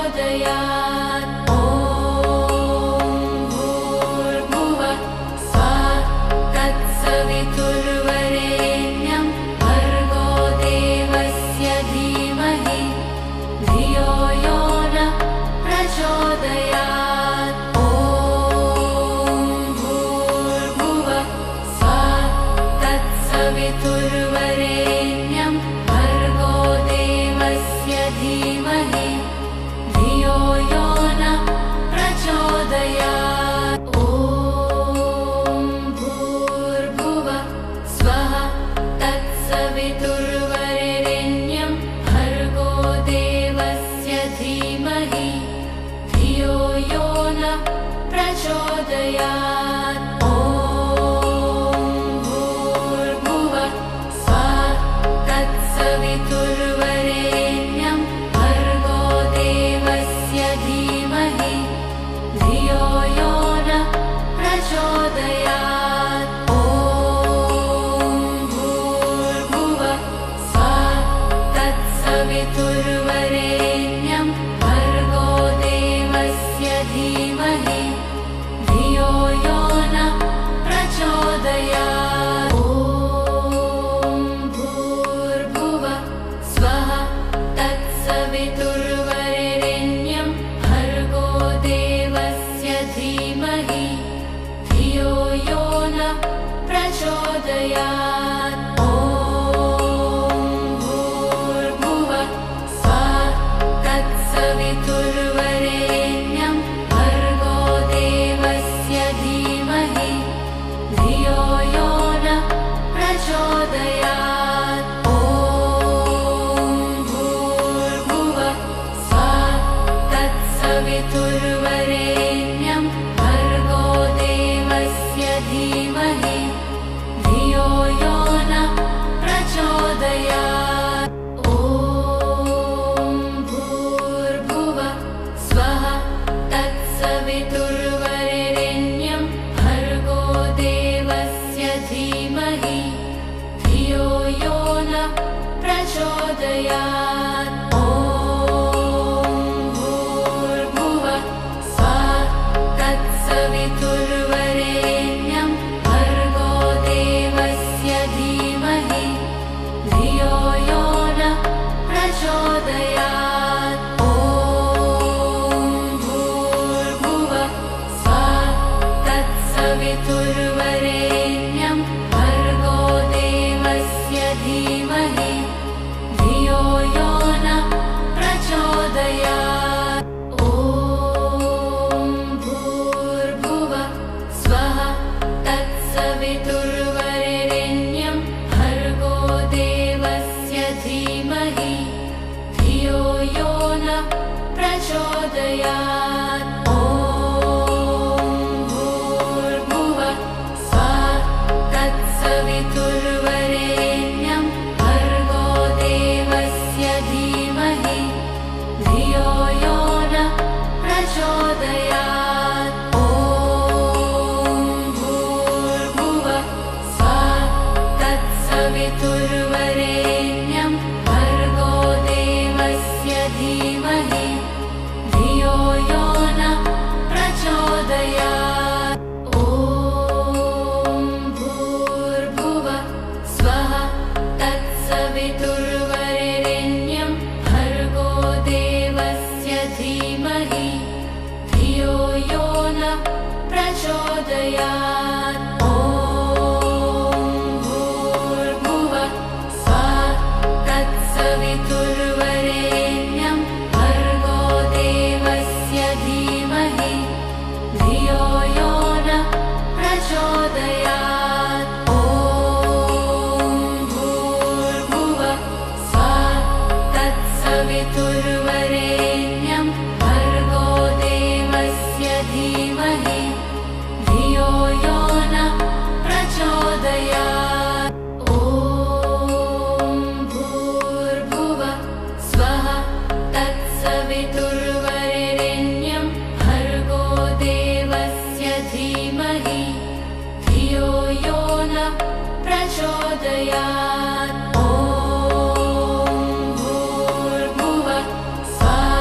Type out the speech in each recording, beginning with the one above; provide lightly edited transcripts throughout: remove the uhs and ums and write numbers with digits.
प्रचोदयात्। ॐ भूर्भुवः स्वः तत्सवितुर्वरेण्यं भर्गो देवस्य धीमहि धियो यो नः प्रचोदयात्। ॐ भूर्भुवः स्वः तत्सवितुर्वरेण्यं भर्गो देवस्य धीमहि धियो यो नः प्रचोदयात्। ॐ भूर्भुवः स्वः तत्सवितुर्वरेण्यं भर्गो देवस्य धीमहि धियो यो नः प्रचोदयात्। ॐ भूर्भुवः स्वः तत्सवितुर्वरेण्यं भर्गो देवस्य धीमहि धियो यो नः प्रचोदयात्। ॐ भूर्भुवः स्वः तत्सवितुर्वरेण्यं भर्गो देवस्य धीमहि धियो यो नः प्रचोदयात्। ॐ भूर्भुवः स्वः तत्सवितुर्वरेण्यं भर्गो देवस्य धीमहि धियो यो नः प्रचोदयात्। ॐ भूर्भुवः स्वः तत्सवितुर्वरेण्यं भर्गो देवस्य धीमहि धियो यो नः प्रचोदयात्। ॐ भूर्भुवः स्वः तत्सवितुर्वरेण्यं भर्गो देवस्य धीमहि धियो यो नः प्रचोदयात्। ॐ भूर्भुवः स्वः तत्सवितुर्वरेण्यं भर्गो देवस्य धीमहि धियो यो नः प्रचोदयात्। ॐ भूर्भुवः स्वः तत्सवितुर्वरेण्यं भर्गो देवस्य धीमहि धियो यो नः प्रचोदयात्। ॐ भूर्भुवः स्वः तत्सवितुर्वरेण्यं भर्गो देवस्य धीमहि धियो यो नः प्रचोदयात्। ॐ भूर्भुवः स्वः तत्सवितुर्वरेण्यं भर्गो देवस्य धीमहि धियो यो नः प्रचोदयात्। ॐ भूर्भुवः स्वः तत्सवितुर्वरेण्यं भर्गो देवस्य धीमहि धियो यो नः प्रचोदयात्। ॐ भूर्भुवः स्वः तत्सवितुर्वरेण्यं भर्गो देवस्य धीमहि धियो यो नः प्रचोदयात्। ॐ भूर्भुवः स्वः तत्सवितुर्वरेण्यं भर्गो देवस्य धीमहि धियो यो नः प्रचोदयात्। ॐ भूर्भुवः स्वः तत्सवितुर्वरेण्यं भर्गो देवस्य धीमहि धियो यो नः प्रचोदयात्। ॐ भूर्भुवः स्वः तत्सवितुर्वरेण्यं भर्गो देवस्य धीमहि धियो यो नः प्रचोदयात्। ॐ भूर्भुवः स्वः तत्सवितुर्वरेण्यं भर्गो देवस्य धीमहि धियो यो नः प्रचोदयात्। ॐ भूर्भुवः स्वः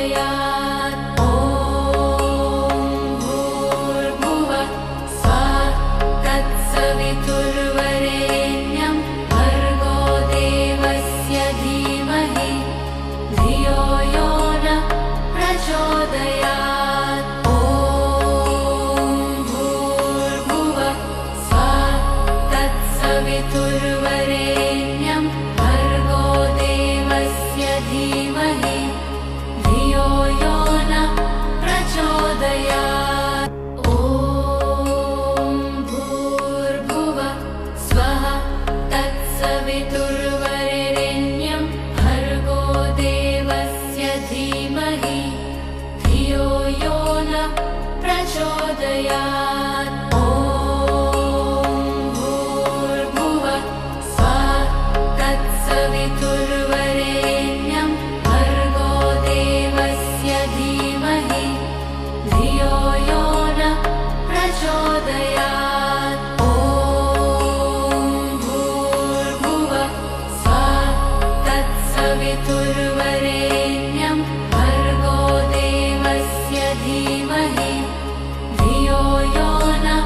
प्रचोदयात्। ॐ भूर्भुवः स्वः तत्सवितुर्वरेण्यं भर्गो देवस्य धीमहि धियो यो नः प्रचोदयात्। ॐ भूर्भुवः स्वः तत्सवितुर्वरेण्यं भर्गो देवस्य धीमहि धियो यो नः प्रचोदयात्। ॐ भूर्भुवः स्वः तत्सवितुर्वरेण्यं भर्गो देवस्य धीमहि धियो यो नः प्रचोदयात्। ॐ भूर्भुवः स्वः तत्सवितुर्वरेण्यं भर्गो देवस्य धीमहि धियो यो नः प्रचोदयात्। ॐ भूर्भुवः स्वः तत्सवितुर्वरेण्यं भर्गो देवस्य धीमहि धियो यो नः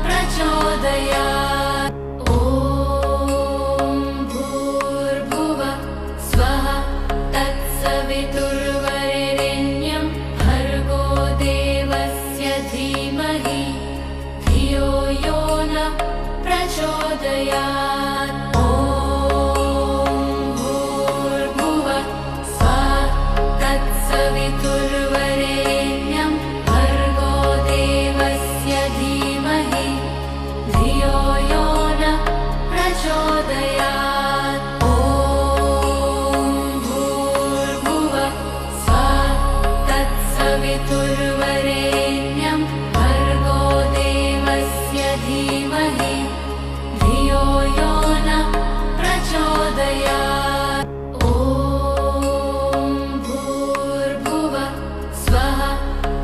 प्रचोदयात्। ॐ भूर्भुवः स्वः तत्सवितुर्वरेण्यं भर्गो देवस्य धीमहि धियो यो नः प्रचोदयात्। ॐ भूर्भुवः स्वः तत्सवितुर्वरेण्यं भर्गो देवस्य धीमहि धियो यो नः प्रचोदयात्। ॐ भूर्भुवः स्वः तत्सवितुर्वरेण्यं भर्गो देवस्य धीमहि धियो यो नः प्रचोदयात्। ॐ भूर्भुवः स्वः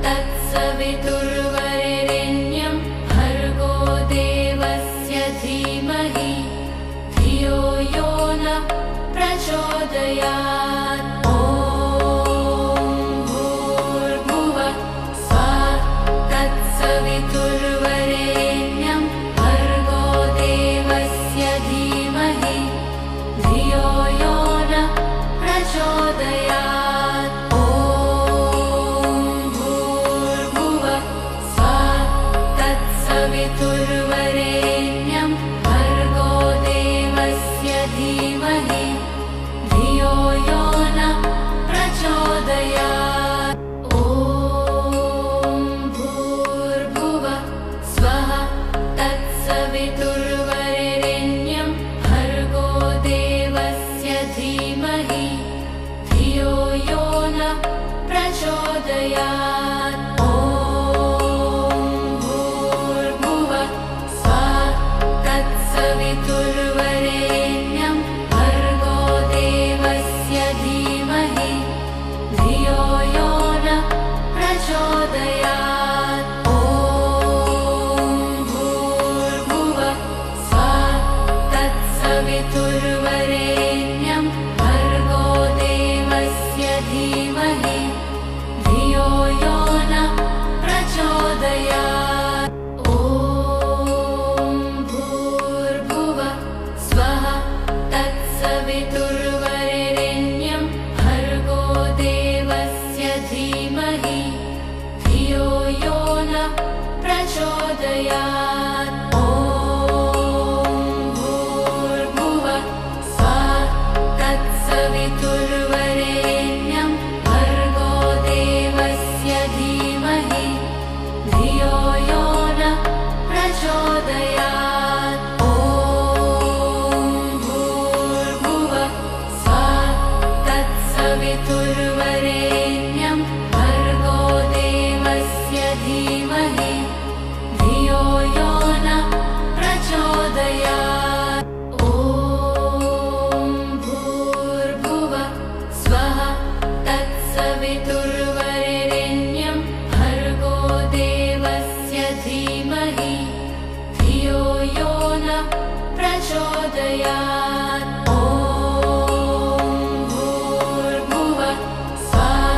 तत्सवितुर्वरेण्यं भर्गो देवस्य धीमहि धियो यो नः प्रचोदयात्। ॐ भूर्भुवः स्वः तत्सवितुर्वरेण्यं भर्गो देवस्य धीमहि धियो यो नः प्रचोदयात्। ॐ भूर्भुवः स्वः तत्सवितुर्वरेण्यं भर्गो देवस्य धीमहि धियो यो नः प्रचोदयात्। ॐ भूर्भुवः स्वः तत्सवितुर्वरेण्यं भर्गो देवस्य धीमहि धियो यो नः प्रचोदयात्। ॐ भूर्भुवः स्वः तत्सवितुर्वरेण्यं भर्गो देवस्य धीमहि धियो यो नः प्रचोदयात्। ॐ भूर्भुवः स्वः तत्सवितुर्वरेण्यं भर्गो देवस्य धीमहि धियो यो नः प्रचोदयात्। ॐ भूर्भुवः स्वः तत्सवितुर्वरेण्यं भर्गो देवस्य धीमहि धियो यो नः प्रचोदयात्। ॐ भूर्भुवः स्वः तत्सवितुर्वरेण्यं भर्गो देवस्य धीमहि धियो यो नः प्रचोदयात्। ॐ भूर्भुवः स्वः तत्सवितुर्वरेण्यं भर्गो देवस्य धीमहि धियो यो नः प्रचोदयात्। ॐ भूर्भुवः स्वः तत्सवितुर्वरेण्यं भर्गो देवस्य धीमहि धियो यो नः प्रचोदयात्। ॐ भूर्भुवः स्वः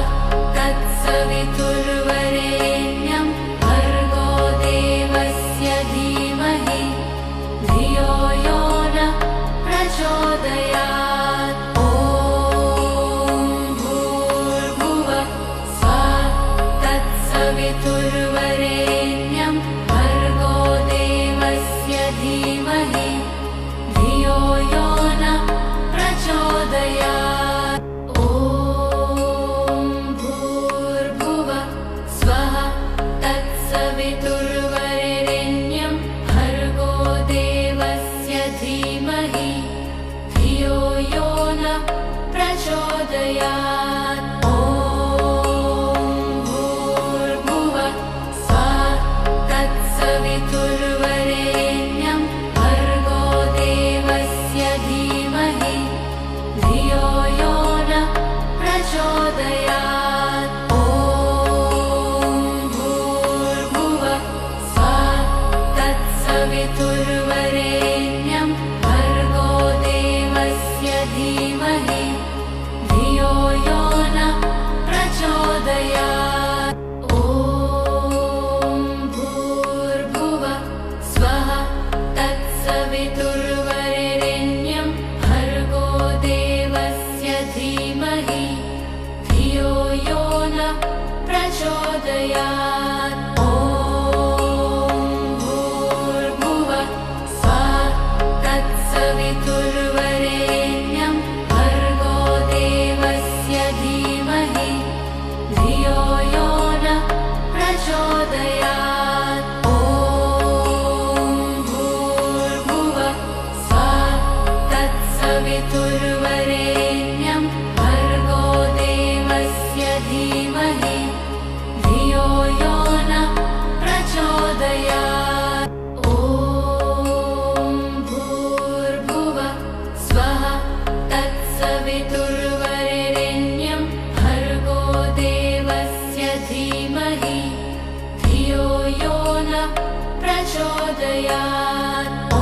प्रचोदयात्। ॐ भूर्भुवः स्वः तत्सवितुर्वरेण्यं भर्गो देवस्य धीमहि धियो यो नः प्रचोदयात्। ॐ भूर्भुवः स्वः तत्सवितुर्वरेण्यं भर्गो देवस्य धीमहि धियो यो नः प्रचोदयात्। ॐ भूर्भुवः स्वः तत्सवितुर्वरेण्यं भर्गो देवस्य धीमहि धियो यो नः प्रचोदयात्। ॐ भूर्भुवः स्वः तत्सवितुर्वरेण्यं भर्गो देवस्य धीमहि धियो यो नः प्रचोदयात्। ॐ भूर्भुवः स्वः तत्सवितुर्वरेण्यं भर्गो देवस्य धीमहि धियो यो नः प्रचोदयात्। ॐ भूर्भुवः स्वः तत्सवितुर्वरेण्यं भर्गो देवस्य धीमहि धियो यो नः प्रचोदयात्। ॐ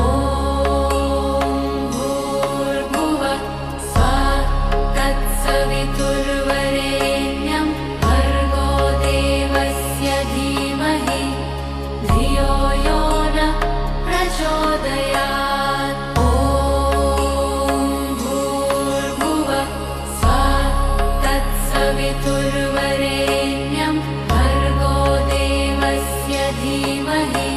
भूर्भुवः स्वः तत्सवितुर्वरेण्यं भर्गो देवस्य धीमहि धियो यो नः प्रचोदयात्। ॐ भूर्भुवः स्वः तत्सवितुर्वरेण्यं भर्गो देवस्य धीमहि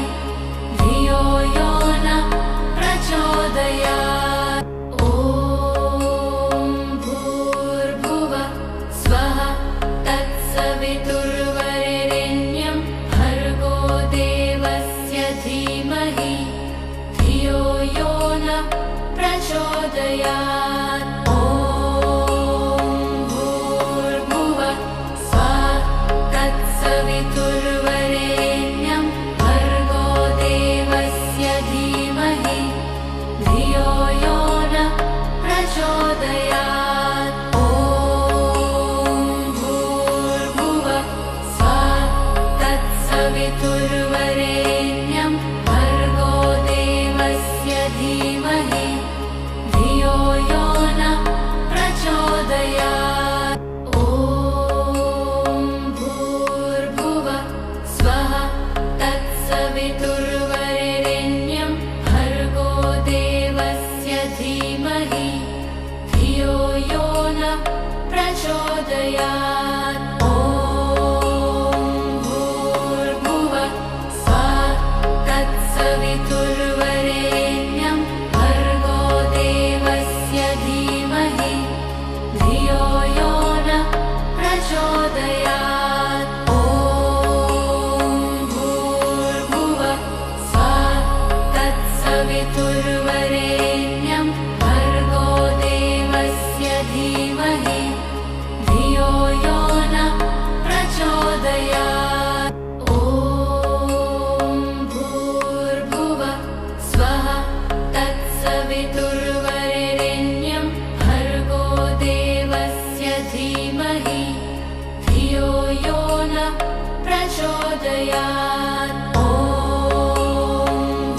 धियो यो नः प्रचोदयात्। ॐ भूर्भुवः स्वः तत्सवितुर्वरेण्यं भर्गो देवस्य धीमहि धियो यो नः प्रचोदयात्। ॐ भूर्भुवः स्वः तत्सवितुर्वरेण्यं भर्गो देवस्य धीमहि धियो यो नः प्रचोदयात्। ॐ भूर्भुवः स्वः तत्सवितुर्वरेण्यं भर्गो देवस्य धीमहि धियो यो नः प्रचोदयात्। ॐ भूर्भुवः स्वः तत्सवितुर्वरेण्यं भर्गो देवस्य धीमहि धियो यो नः प्रचोदयात्। ॐ भूर्भुवः स्वः तत्सवितुर्वरेण्यं भर्गो देवस्य धीमहि धियो यो नः प्रचोदयात्। ॐ भूर्भुवः स्वः तत्सवितुर्वरेण्यं भर्गो देवस्य धीमहि धियो यो नः प्रचोदयात्। ॐ भूर्भुवः स्वः तत्सवितुर्वरेण्यं भर्गो देवस्य धीमहि धियो यो नः प्रचोदयात्। ॐ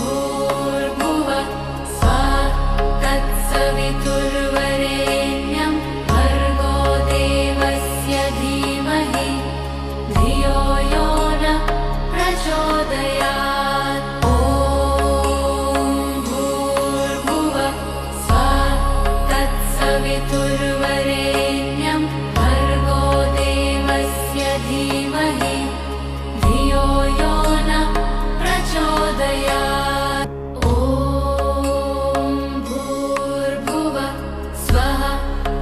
भूर्भुवः स्वः तत्सवितुर्वरेण्यं भर्गो देवस्य धीमहि धियो यो नः प्रचोदयात्। ॐ भूर्भुवः स्वः तत्सवितुर्वरेण्यं भर्गो देवस्य धीमहि धियो यो नः प्रचोदयात्। ॐ भूर्भुवः स्वः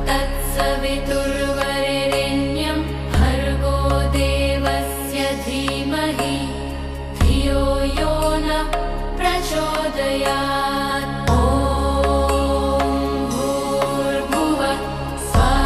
तत्सवितुर्वरेण्यं भर्गो देवस्य धीमहि धियो यो नः प्रचोदयात्। ॐ भूर्भुवः स्वः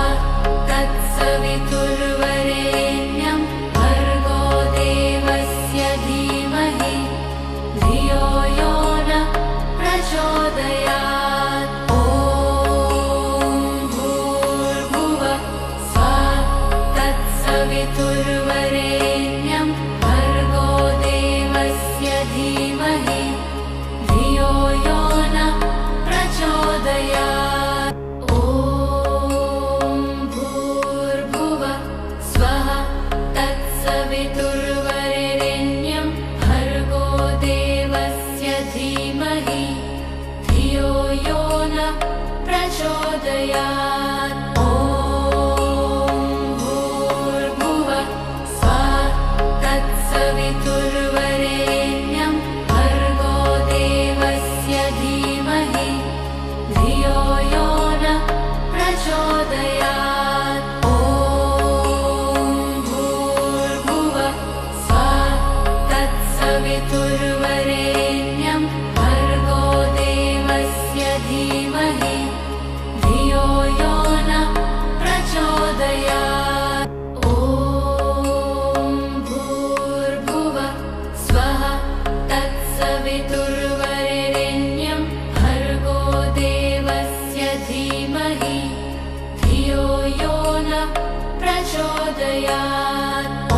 प्रचोदयात्। ॐ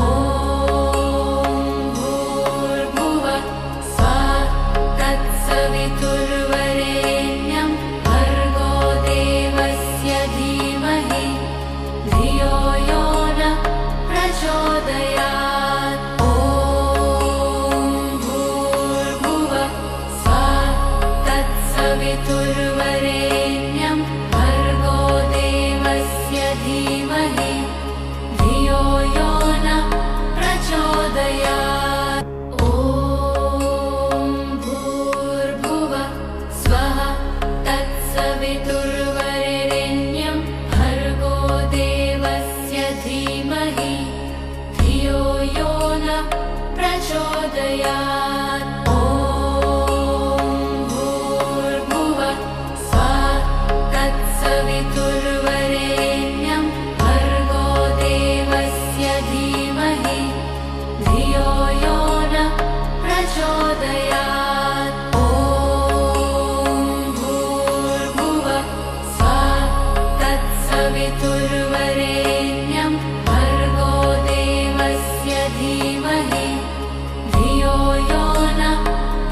भूर्भुवः स्वः तत्सवितुर्वरेण्यं भर्गो देवस्य धीमहि धियो यो नः प्रचोदयात्। ॐ भूर्भुवः स्वः तत्सवितुर्वरेण्यं भर्गो देवस्य धीमहि धियो यो नः प्रचोदयात्। ॐ भूर्भुवः स्वः तत्सवितुर्वरेण्यं भर्गो देवस्य धीमहि धियो यो नः प्रचोदयात्। ॐ भूर्भुवः स्वः तत्सवितुर्वरेण्यं भर्गो देवस्य धीमहि धियो यो नः प्रचोदयात्। ॐ भूर्भुवः स्वः तत्सवितुर्वरेण्यं भर्गो देवस्य धीमहि धियो यो नः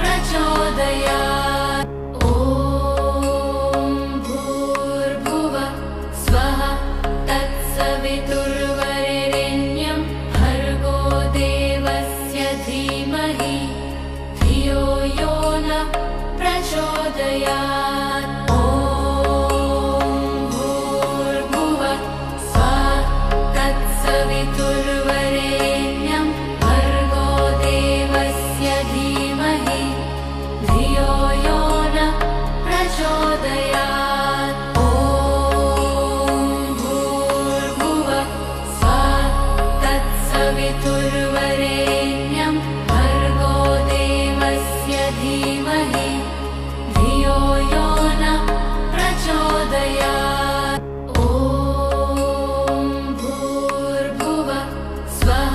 प्रचोदयात्। ॐ भूर्भुवः स्वः तत्सवितुर्वरेण्यं भर्गो देवस्य धीमहि धियो यो नः प्रचोदयात्। ॐ भूर्भुवः स्वः तत्सवितुर्वरेण्यं भर्गो देवस्य धीमहि धियो यो नः प्रचोदयात्। ॐ भूर्भुवः स्वः तत्सवितुर्वरेण्यं भर्गो देवस्य धीमहि धियो यो नः प्रचोदयात्। ॐ भूर्भुवः स्वः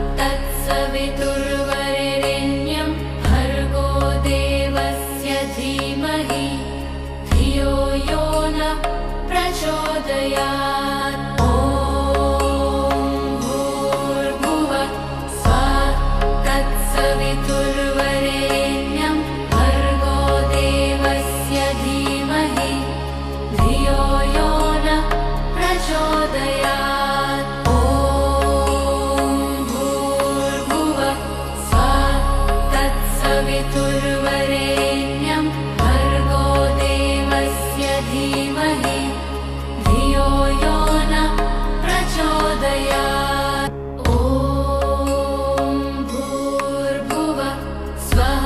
तत्सवितुर्वरेण्यं भर्गो देवस्य धीमहि धियो यो नः प्रचोदयात्। ॐ भूर्भुवः स्वः तत्सवितुर्वरेण्यं भर्गो देवस्य धीमहि धियो यो नः प्रचोदयात्। ॐ भूर्भुवः स्वः तत्सवितुर्वरेण्यं भर्गो देवस्य धीमहि धियो यो नः प्रचोदयात्। ॐ भूर्भुवः स्वः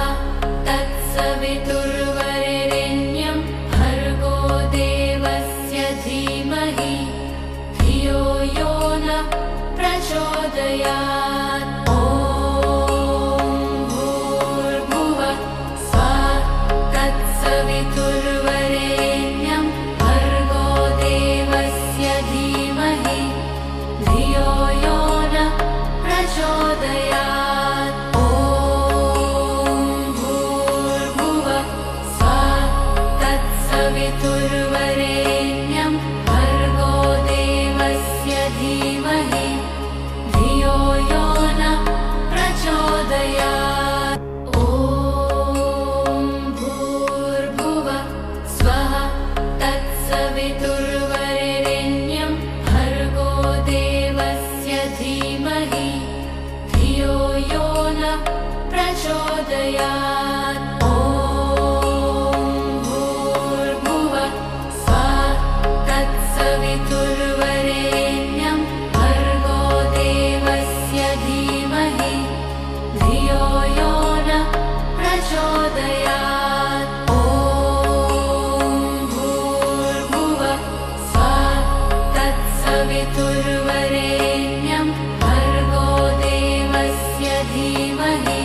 तत्सवितुर्वरेण्यं भर्गो देवस्य धीमहि धियो यो नः प्रचोदयात्। ॐ भूर्भुवः स्वः तत्सवितुर्वरेण्यं भर्गो देवस्य धीमहि धियो यो नः प्रचोदयात्। ॐ भूर्भुवः स्वः तत्सवितुर्वरेण्यं भर्गो देवस्य धीमहि धियो यो नः प्रचोदयात्। ॐ भूर्भुवः स्वः तत्सवितुर्वरेण्यं भर्गो देवस्य धीमहि धियो यो नः प्रचोदयात्। ॐ भूर्भुवः स्वः तत्सवितुर्वरेण्यं भर्गो देवस्य धीमहि धियो यो नः प्रचोदयात्। ॐ भूर्भुवः स्वः तत्सवितुर्वरेण्यं भर्गो देवस्य धीमहि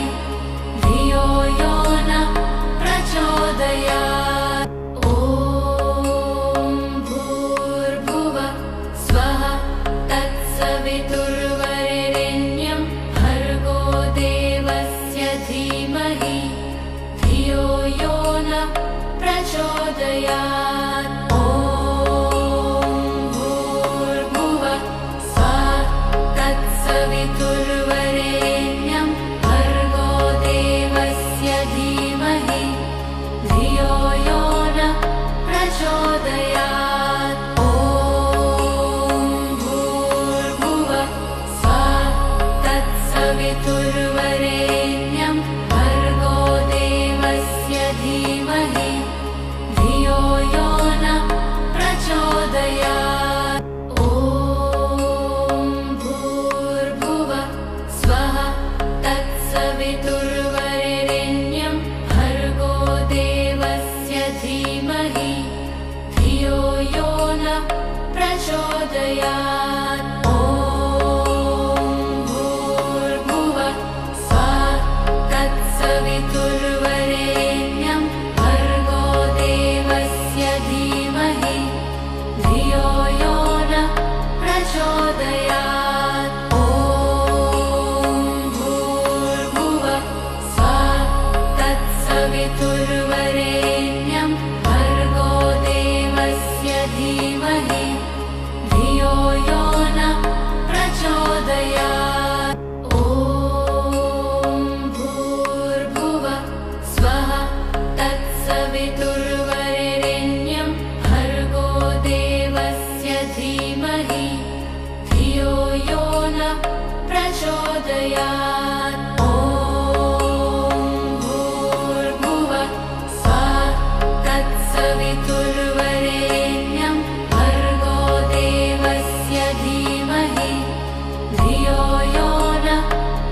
धियो यो नः प्रचोदयात्। ॐ भूर्भुवः स्वः तत्सवितुर्वरेण्यं भर्गो देवस्य धीमहि धियो यो नः प्रचोदयात्। ॐ भूर्भुवः स्वः प्रचोदयात्। ॐ भूर्भुवः स्वः तत्सवितुर्वरेण्यं भर्गो देवस्य धीमहि धियो यो नः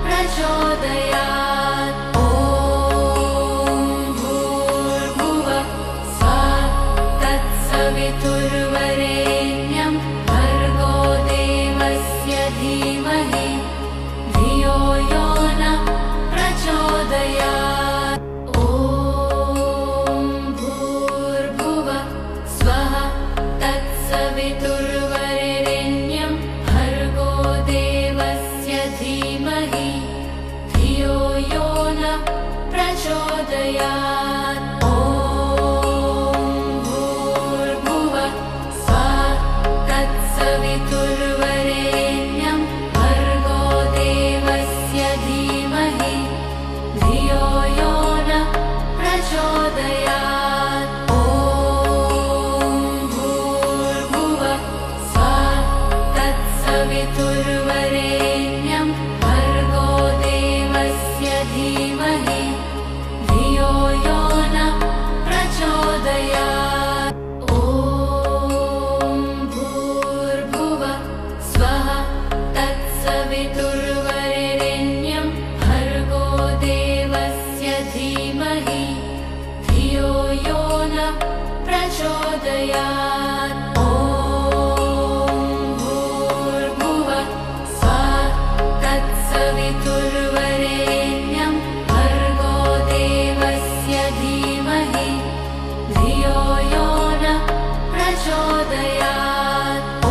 प्रचोदयात्। ॐ भूर्भुवः स्वः तत्सवितुर्वरेण्यं भर्गो देवस्य धीमहि धियो यो नः प्रचोदयात्। ॐ भूर्भुवः स्वः तत्सवितुर्वरेण्यं भर्गो देवस्य धीमहि धियो यो नः प्रचोदयात्। ॐ भूर्भुवः स्वः तत्सवितुर्वरेण्यं भर्गो देवस्य धीमहि धियो यो नः प्रचोदयात्। ॐ भूर्भुवः स्वः तत्सवितुर्वरेण्यं भर्गो देवस्य धीमहि धियो यो नः प्रचोदयात्। ॐ भूर्भुवः स्वः तत्सवितुर्वरेण्यं भर्गो देवस्य धीमहि धियो यो नः प्रचोदयात्। ॐ भूर्भुवः स्वः तत्सवितुर्वरेण्यं भर्गो देवस्य धीमहि धियो यो नः प्रचोदयात्। ॐ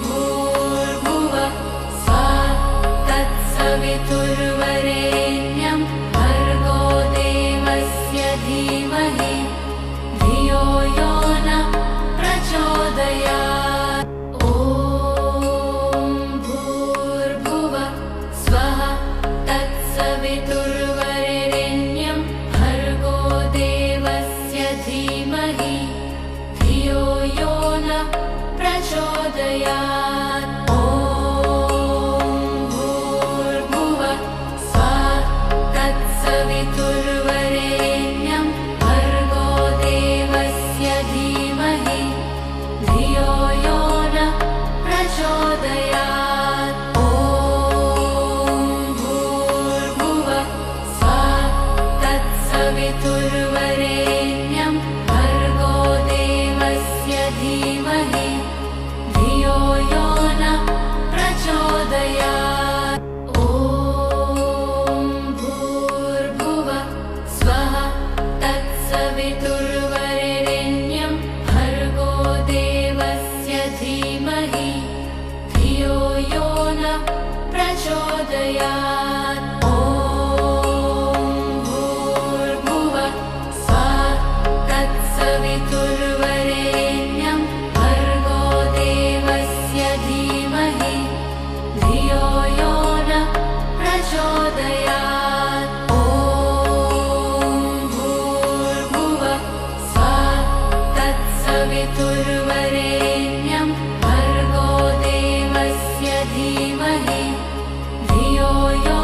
भूर्भुवः स्वः तत्सवितुर्वरेण्यं भर्गो देवस्य धीमहि धियो यो नः प्रचोदयात्। ॐ भूर्भुवः स्वः तत्सवितुर्वरेण्यं भर्गो देवस्य धीमहि धियो यो नः प्रचोदयात्। ॐ भूर्भुवः स्वः तत्सवितुर्वरेण्यं भर्गो देवस्य धीमहि धियो यो नः प्रचोदयात्। ॐ भूर्भुवः स्वः तत्सवितुर्वरेण्यं भर्गो देवस्य धीमहि धियो यो नः प्रचोदयात्। ॐ भूर्भुवः स्वः तत्सवितुर्वरेण्यं भर्गो देवस्य धीमहि धियो यो नः प्रचोदयात्। ॐ भूर्भुवः स्वः तत्सवितुर्वरेण्यं भर्गो देवस्य धीमहि धियो यो नः प्रचोदयात्। ॐ भूर्भुवः स्वः तत्सवितुर्वरेण्यं भर्गो देवस्य धीमहि धियो यो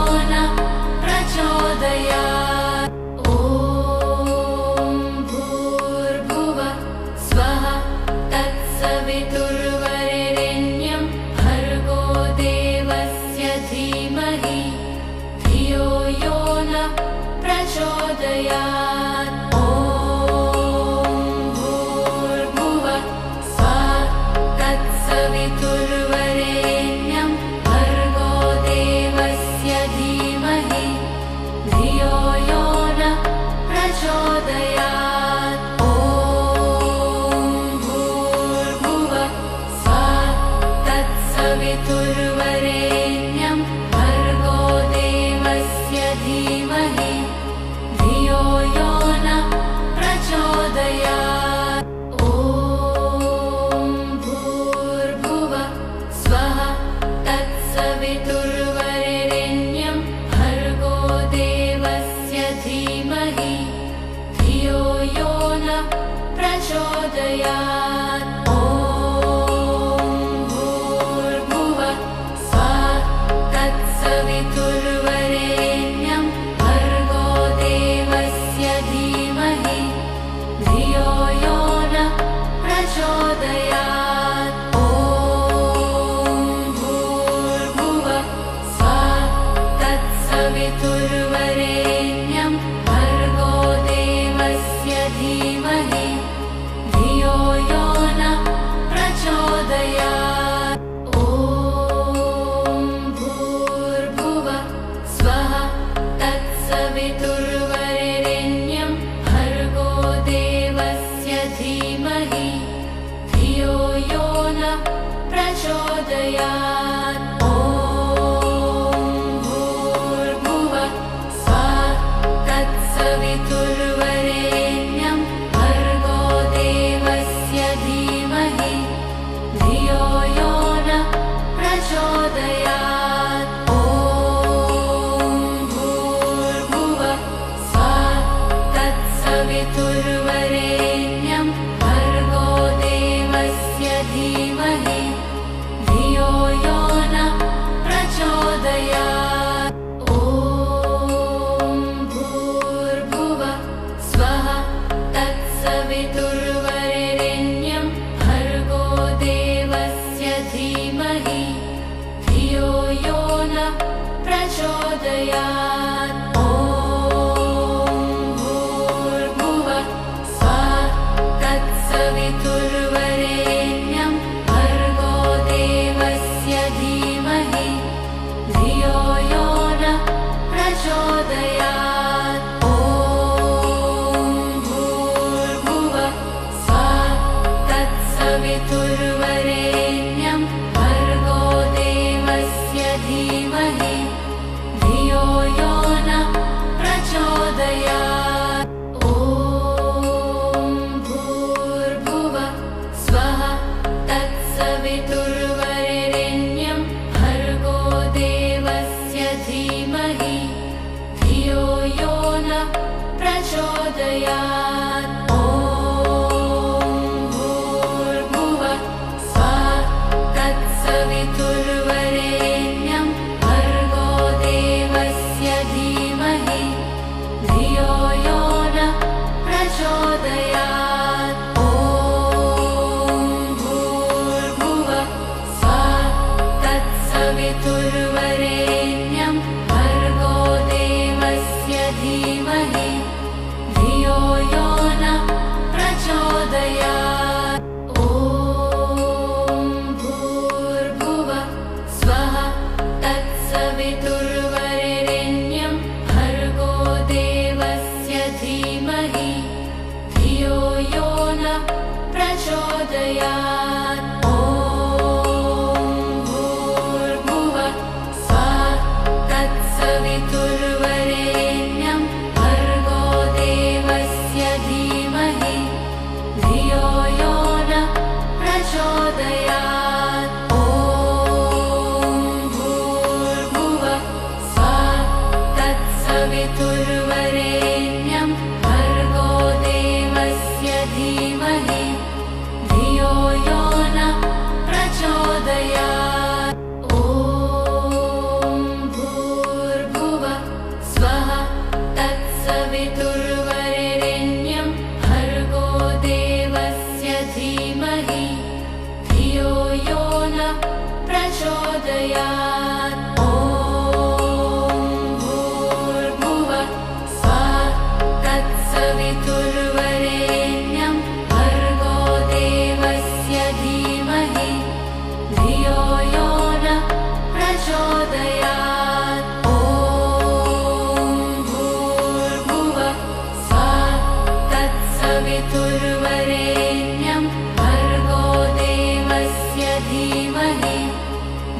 प्रचोदयात्। ॐ भूर्भुवः स्वः तत्सवितुर्वरेण्यं भर्गो देवस्य धीमहि धियो यो नः प्रचोदयात्। ॐ भूर्भुवः स्वः तत्सवितुर्वरेण्यं भर्गो देवस्य धीमहि धियो यो नः प्रचोदयात्। ॐ भूर्भुवः स्वः तत्सवितुर्वरेण्यं भर्गो देवस्य धीमहि धियो यो नः प्रचोदयात्। ॐ भूर्भुवः स्वः तत्सवितुर्वरेण्यं भर्गो देवस्य धीमहि धियो यो नः प्रचोदयात्। ॐ भूर्भुवः स्वः तत्सवितुर्वरेण्यं भर्गो देवस्य धीमहि धियो यो नः प्रचोदयात्। ॐ भूर्भुवः स्वः तत्सवितुर्वरेण्यं भर्गो देवस्य धीमहि धियो यो नः प्रचोदयात्। ॐ भूर्भुवः स्वः तत्सवितुर्वरेण्यं भर्गो देवस्य धीमहि धियो यो नः प्रचोदयात्। ॐ भूर्भुवः स्वः तत्सवितुर्वरेण्यं भर्गो देवस्य धीमहि धियो यो नः प्रचोदयात्। ॐ भूर्भुवः स्वः तत्सवितुर्वरेण्यं भर्गो देवस्य धीमहि धियो यो नः प्रचोदयात्। ॐ भूर्भुवः स्वः तत्सवितुर्वरेण्यं भर्गो देवस्य धीमहि धियो यो नः प्रचोदयात्। ॐ भूर्भुवः स्वः तत्सवितुर्वरेण्यं भर्गो देवस्य धीमहि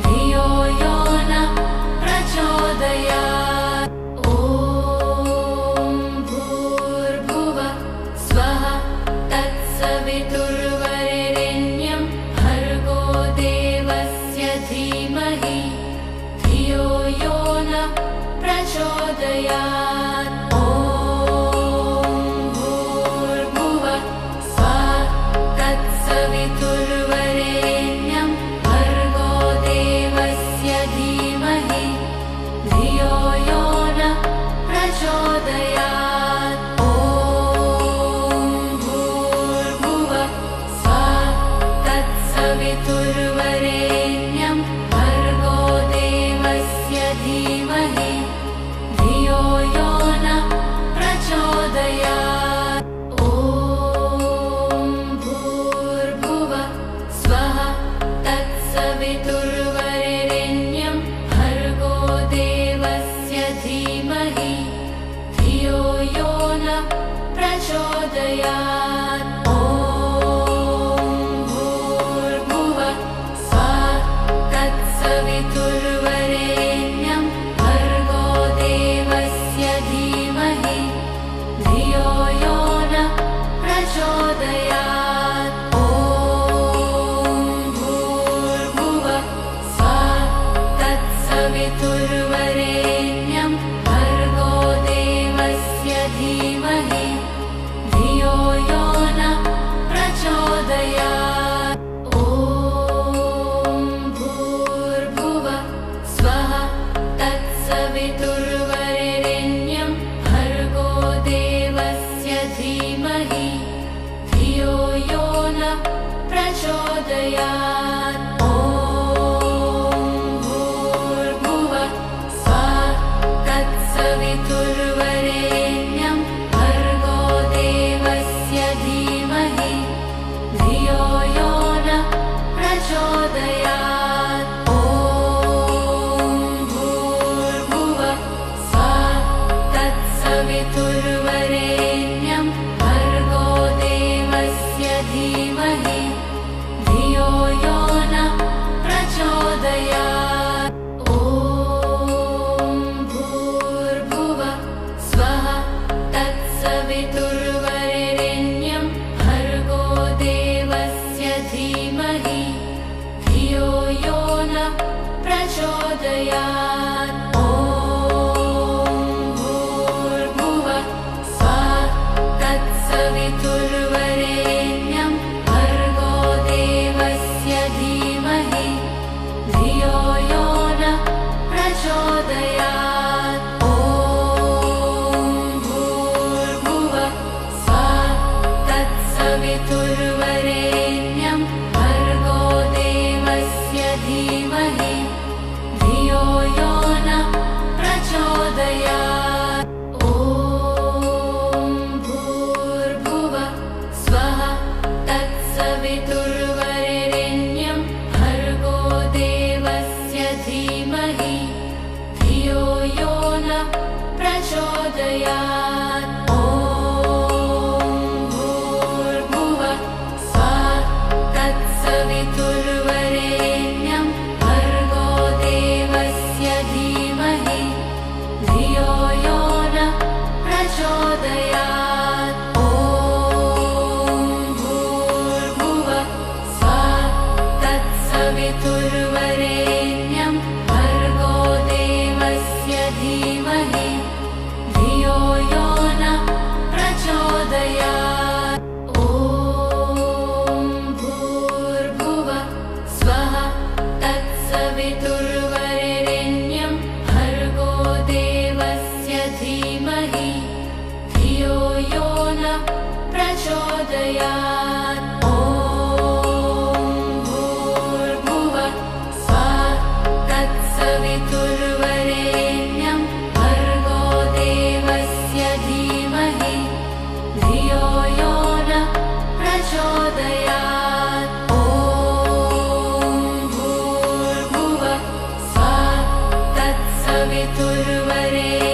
धियो यो नः प्रचोदयात्। ॐ भूर्भुवः स्वः तत्सवितुर्वरेण्यं भर्गो देवस्य धीमहि धियो यो नः प्रचोदयात्। ॐ भूर्भुवः स्वः तत्सवितुर्वरेण्यं भर्गो देवस्य धीमहि धियो यो नः प्रचोदयात्। ॐ भूर्भुवः स्वः तत्सवितुर्वरेण्यं भर्गो देवस्य धीमहि धियो यो नः प्रचोदयात्। ॐ भूर्भुवः स्वः तत्सवितुर्वरेण्यं भर्गो देवस्य धीमहि धियो यो नः प्रचोदयात्। ॐ भूर्भुवः स्वः तत्सवितुर्वरेण्यं भर्गो देवस्य धीमहि धियो यो नः प्रचोदयात्। ॐ भूर्भुवः स्वः तत्सवितुर्वरेण्यं भर्गो देवस्य धीमहि धियो यो नः प्रचोदयात्। ॐ भूर्भुवः स्वः तत्सवितुर्वरेण्यं भर्गो देवस्य धीमहि धियो यो नः प्रचोदयात्। ॐ भूर्भुवः प्रचोदयात्। ॐ भूर्भुवः स्वः तत्सवितुर्वरेण्यं भर्गो देवस्य धीमहि धियो यो नः प्रचोदयात्। ॐ भूर्भुवः स्वः तत्सवितुर्वरेण्यं भर्गो देवस्य धीमहि धियो यो नः प्रचोदयात्। ॐ भूर्भुवः स्वः तत्सवितुर्वरेण्यं भर्गो देवस्य धीमहि धियो यो नः प्रचोदयात्। ॐ भूर्भुवः स्वः तत्सवितुर्वरेण्यं भर्गो देवस्य धीमहि धियो यो नः प्रचोदयात्। ॐ भूर्भुवः स्वः तत्सवितुर्वरेण्यं भर्गो देवस्य धीमहि धियो यो नः प्रचोदयात्। ॐ भूर्भुवः स्वः तत्सवितुर्वरेण्यं भर्गो देवस्य धीमहि धियो यो नः प्रचोदयात्। ॐ भूर्भुवः स्वः तत्सवितुर्वरेण्यं भर्गो देवस्य धीमहि धियो यो नः प्रचोदयात्। ॐ भूर्भुवः स्वः तत्सवितुर्वरेण्यं